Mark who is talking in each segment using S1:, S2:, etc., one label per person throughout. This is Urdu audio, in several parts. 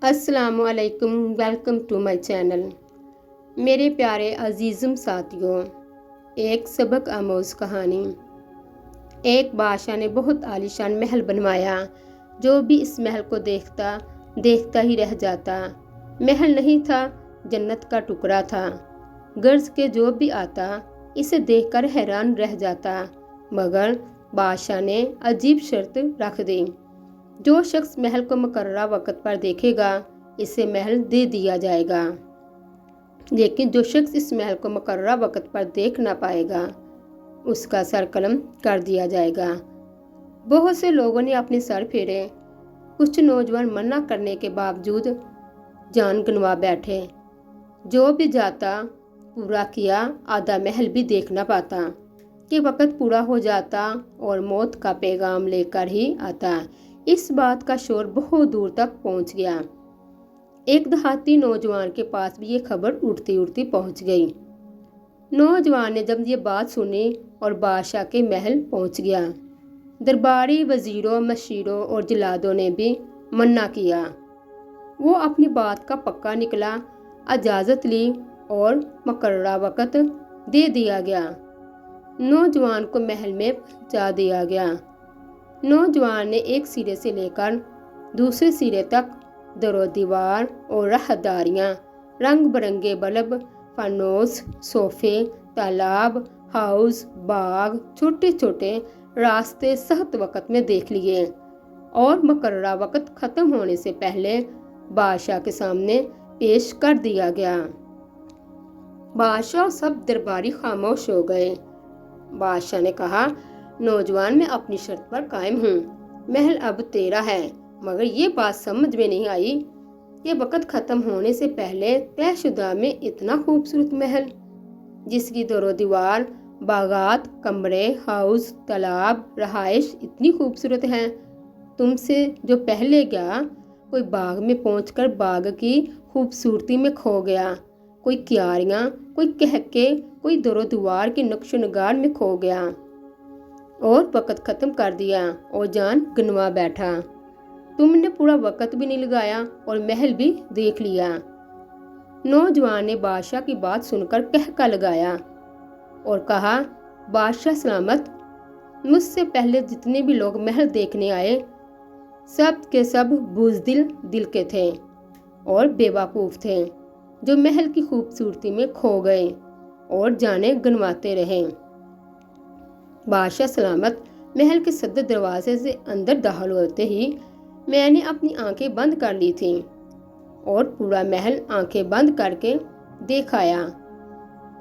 S1: السلام علیکم، ویلکم ٹو مائی چینل۔ میرے پیارے عزیزم ساتھیوں، ایک سبق آموز کہانی۔ ایک بادشاہ نے بہت عالیشان محل بنوایا۔ جو بھی اس محل کو دیکھتا ہی رہ جاتا۔ محل نہیں تھا، جنت کا ٹکڑا تھا۔ غرض کے جو بھی آتا اسے دیکھ کر حیران رہ جاتا، مگر بادشاہ نے عجیب شرط رکھ دی۔ جو شخص محل کو مقررہ وقت پر دیکھے گا اسے محل دے دیا جائے گا، لیکن جو شخص اس محل کو مقررہ وقت پر دیکھ نہ پائے گا اس کا سر قلم کر دیا جائے گا۔ بہت سے لوگوں نے اپنے سر پھیرے۔ کچھ نوجوان منع کرنے کے باوجود جان گنوا بیٹھے۔ جو بھی جاتا پورا کیا آدھا محل بھی دیکھ نہ پاتا کہ وقت پورا ہو جاتا اور موت کا پیغام لے کر ہی آتا۔ اس بات کا شور بہت دور تک پہنچ گیا۔ ایک دیہاتی نوجوان کے پاس بھی یہ خبر اڑتی اڑتی پہنچ گئی۔ نوجوان نے جب یہ بات سنی اور بادشاہ کے محل پہنچ گیا۔ درباری وزیروں، مشیروں اور جلادوں نے بھی منع کیا۔ وہ اپنی بات کا پکا نکلا، اجازت لی اور مقررہ وقت دے دیا گیا۔ نوجوان کو محل میں پہنچا دیا گیا۔ نوجوان نے ایک سرے سے لے کر دوسرے سرے تک در و دیوار اور راہداریاں، رنگ برنگے بلب، فانوس، صوفے، تالاب، ہاؤس، باغ، چھوٹے چھوٹے راستے سخت وقت میں دیکھ لیے اور مقررہ وقت ختم ہونے سے پہلے بادشاہ کے سامنے پیش کر دیا گیا۔ بادشاہ سب درباری خاموش ہو گئے۔ بادشاہ نے کہا، نوجوان میں اپنی شرط پر قائم ہوں۔ محل اب تیرا ہے، مگر یہ بات سمجھ میں نہیں آئی کہ وقت ختم ہونے سے پہلے طے شدہ میں اتنا خوبصورت محل، جس کی در و دیوار، باغات، کمرے، ہاؤس، تالاب، رہائش اتنی خوبصورت ہیں، تم سے جو پہلے گیا کوئی باغ میں پہنچ کر باغ کی خوبصورتی میں کھو گیا، کوئی کیاریاں، کوئی کہکے، کوئی در و دیوار کی نقش و نگار میں کھو گیا اور وقت ختم کر دیا اور جان گنوا بیٹھا۔ تم نے پورا وقت بھی نہیں لگایا اور محل بھی دیکھ لیا۔ نوجوان نے بادشاہ کی بات سن کر قہقہ لگایا اور کہا، بادشاہ سلامت، مجھ سے پہلے جتنے بھی لوگ محل دیکھنے آئے سب کے سب بزدل دل کے تھے اور بے وقوف تھے، جو محل کی خوبصورتی میں کھو گئے اور جانیں گنواتے رہے۔ بادشاہ سلامت، محل کے صدر دروازے سے اندر داخل ہوتے ہی میں نے اپنی آنکھیں بند کر لی تھیں اور پورا محل آنکھیں بند کر کے دیکھ آیا،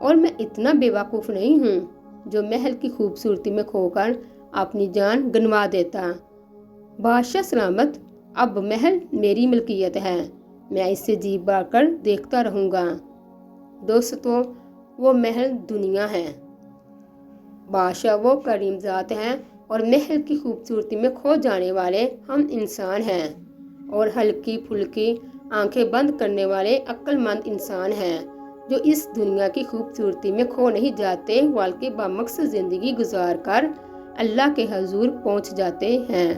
S1: اور میں اتنا بے وقوف نہیں ہوں جو محل کی خوبصورتی میں کھو کر اپنی جان گنوا دیتا۔ بادشاہ سلامت، اب محل میری ملکیت ہے، میں اسے جی بھر کر دیکھتا رہوں گا۔ دوستو، وہ محل دنیا ہے۔ بادشاہ وہ کریم ذات ہیں اور محل کی خوبصورتی میں کھو جانے والے ہم انسان ہیں، اور ہلکی پھلکی آنکھیں بند کرنے والے عقل مند انسان ہیں، جو اس دنیا کی خوبصورتی میں کھو نہیں جاتے بلکہ بامقصد زندگی گزار کر اللہ کے حضور پہنچ جاتے ہیں۔